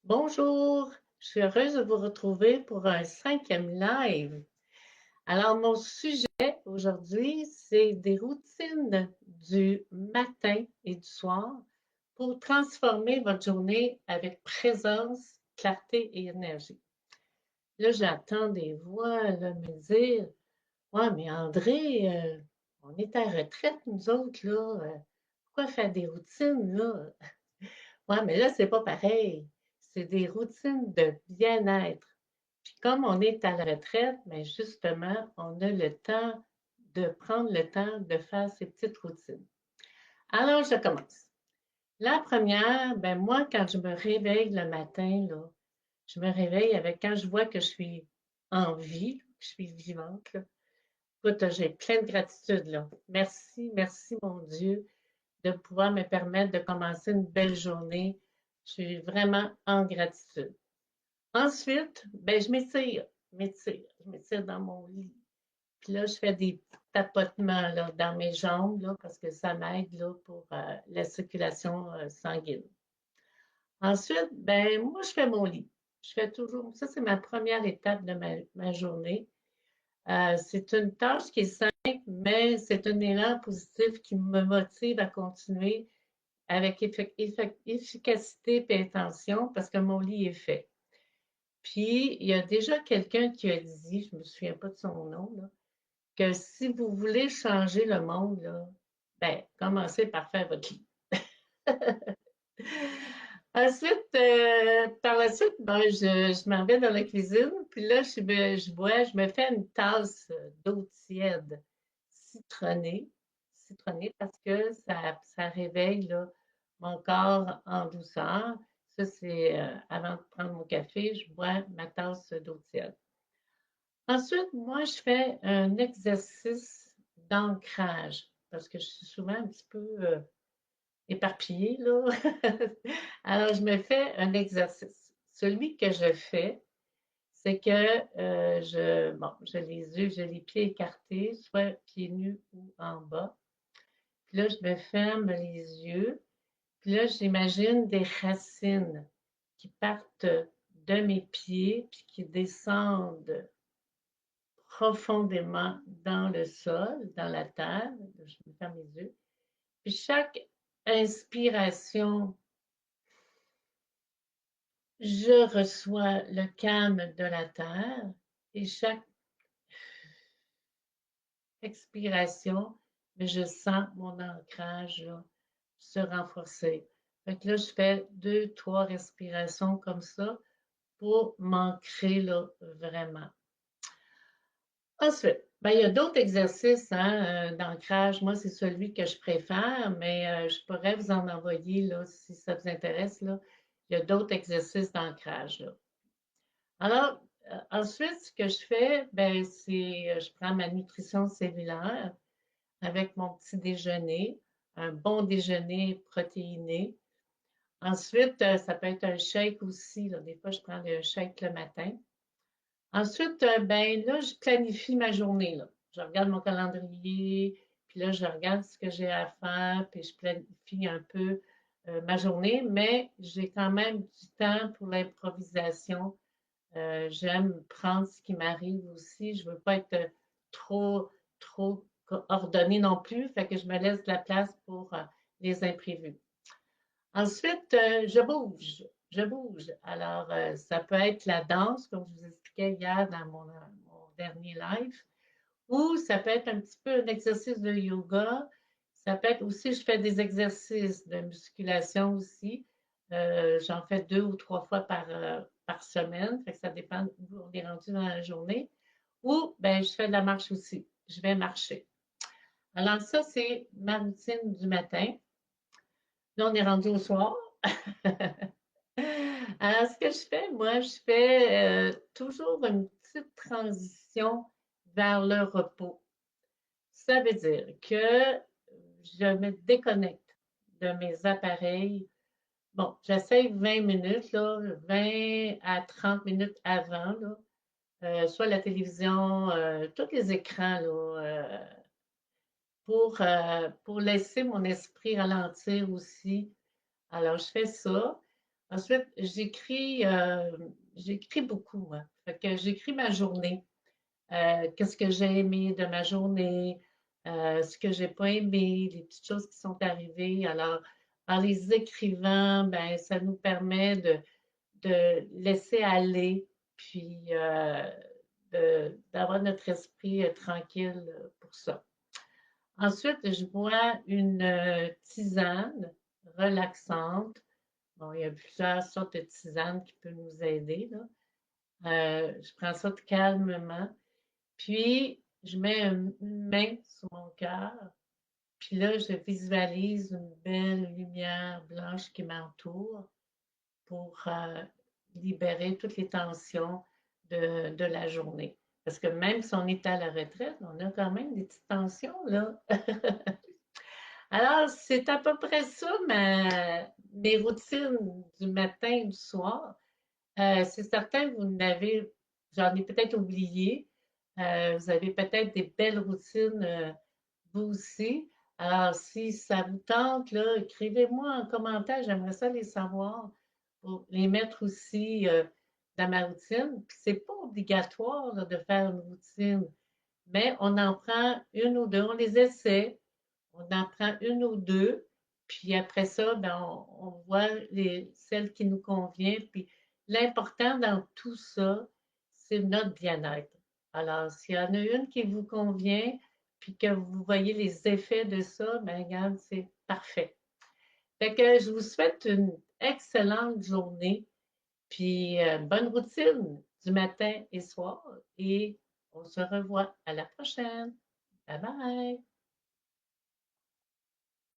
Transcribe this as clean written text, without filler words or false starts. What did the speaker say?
Bonjour, je suis heureuse de vous retrouver pour un 5e live. Alors, mon sujet aujourd'hui, c'est des routines du matin et du soir pour transformer votre journée avec présence, clarté et énergie. Là, j'attends des voix là, me dire, ouais, mais André, on est à retraite, nous autres, là. Pourquoi faire des routines, là? Ouais, mais là, c'est pas pareil. C'est des routines de bien-être. Puis comme on est à la retraite, mais justement, on a le temps de prendre le temps de faire ces petites routines. Alors, je commence. La première, ben moi, quand je me réveille le matin, là, je me réveille avec quand je vois que je suis en vie, que je suis vivante, là. Écoute, j'ai plein de gratitude, là. Merci, merci, mon Dieu, de pouvoir me permettre de commencer une belle journée. Je suis vraiment en gratitude. Ensuite, ben, je m'étire dans mon lit. Puis là, je fais des petits tapotements là, dans mes jambes là, parce que ça m'aide là, pour la circulation sanguine. Ensuite, ben, moi, je fais mon lit. Je fais toujours, ça, c'est ma première étape de ma journée. C'est une tâche qui est simple, mais c'est un élan positif qui me motive à continuer avec efficacité et intention parce que mon lit est fait. Puis, il y a déjà quelqu'un qui a dit, je ne me souviens pas de son nom, là, que si vous voulez changer le monde, là, ben, commencez par faire votre lit. Ensuite, par la suite, ben, je m'en vais dans la cuisine, puis là, je me fais une tasse d'eau tiède citronnée, citronnée parce que ça réveille là, mon corps en douceur. Ça, c'est avant de prendre mon café, je bois ma tasse d'eau tiède. Ensuite, moi, je fais un exercice d'ancrage parce que je suis souvent un petit peu éparpillée, là. Alors, je me fais un exercice. Celui que je fais, c'est que j'ai les pieds écartés, soit pieds nus ou en bas. Puis là, je me ferme les yeux. Puis là, j'imagine des racines qui partent de mes pieds puis qui descendent profondément dans le sol, dans la terre. Je me ferme les yeux. Puis chaque inspiration, je reçois le calme de la terre et chaque expiration, je sens mon ancrage là, se renforcer. Fait que là, je fais 2, 3 respirations comme ça pour m'ancrer là vraiment. Ensuite, ben, il y a d'autres exercices hein, d'ancrage. Moi, c'est celui que je préfère, mais je pourrais vous en envoyer là, si ça vous intéresse. Là. Il y a d'autres exercices d'ancrage. Là. Alors, ensuite, ce que je fais, ben, c'est je prends ma nutrition cellulaire avec mon petit déjeuner, un bon déjeuner protéiné. Ensuite, ça peut être un shake aussi. Là. Des fois, je prends un shake le matin. Ensuite, ben là, je planifie ma journée, là. Je regarde mon calendrier, puis là, je regarde ce que j'ai à faire, puis je planifie un peu ma journée, mais j'ai quand même du temps pour l'improvisation. J'aime prendre ce qui m'arrive aussi. Je veux pas être trop, trop ordonnée non plus, fait que je me laisse de la place pour les imprévus. Ensuite, je bouge. Je bouge. Alors, ça peut être la danse, comme je vous expliquais hier dans mon dernier live, ou ça peut être un petit peu un exercice de yoga. Ça peut être aussi, je fais des exercices de musculation aussi. J'en fais 2 ou 3 fois par semaine. Fait que ça dépend où on est rendu dans la journée. Ou, ben, je fais de la marche aussi. Je vais marcher. Alors, ça, c'est ma routine du matin. Là, on est rendu au soir. Alors, ce que je fais, moi, je fais toujours une petite transition vers le repos. Ça veut dire que je me déconnecte de mes appareils. Bon, j'essaie 20 minutes, là, 20 à 30 minutes avant, là, soit la télévision, tous les écrans, là, pour laisser mon esprit ralentir aussi. Alors, je fais ça. Ensuite, j'écris beaucoup, moi. Fait que j'écris ma journée. Qu'est-ce que j'ai aimé de ma journée, ce que j'ai pas aimé, les petites choses qui sont arrivées. Alors, en les écrivant, ben, ça nous permet de laisser aller, puis d'avoir notre esprit tranquille pour ça. Ensuite, je bois une tisane relaxante. Bon, il y a plusieurs sortes de tisanes qui peuvent nous aider, là. Je prends ça calmement. Puis, je mets une main sur mon cœur. Puis là, je visualise une belle lumière blanche qui m'entoure pour libérer toutes les tensions de la journée. Parce que même si on est à la retraite, on a quand même des petites tensions, là. Alors, c'est à peu près ça, mes routines du matin et du soir. C'est certain que j'en ai peut-être oublié. Vous avez peut-être des belles routines, vous aussi. Alors, si ça vous tente, là, écrivez-moi en commentaire, j'aimerais ça les savoir pour les mettre aussi dans ma routine. Puis c'est pas obligatoire là, de faire une routine, mais on en prend une ou deux, on les essaie, on en prend une ou deux, puis après ça, ben, on voit celles qui nous conviennent. Puis l'important dans tout ça, c'est notre bien-être. Alors, s'il y en a une qui vous convient, puis que vous voyez les effets de ça, ben regarde, c'est parfait. Fait que je vous souhaite une excellente journée, puis bonne routine du matin et soir, et on se revoit à la prochaine. Bye bye!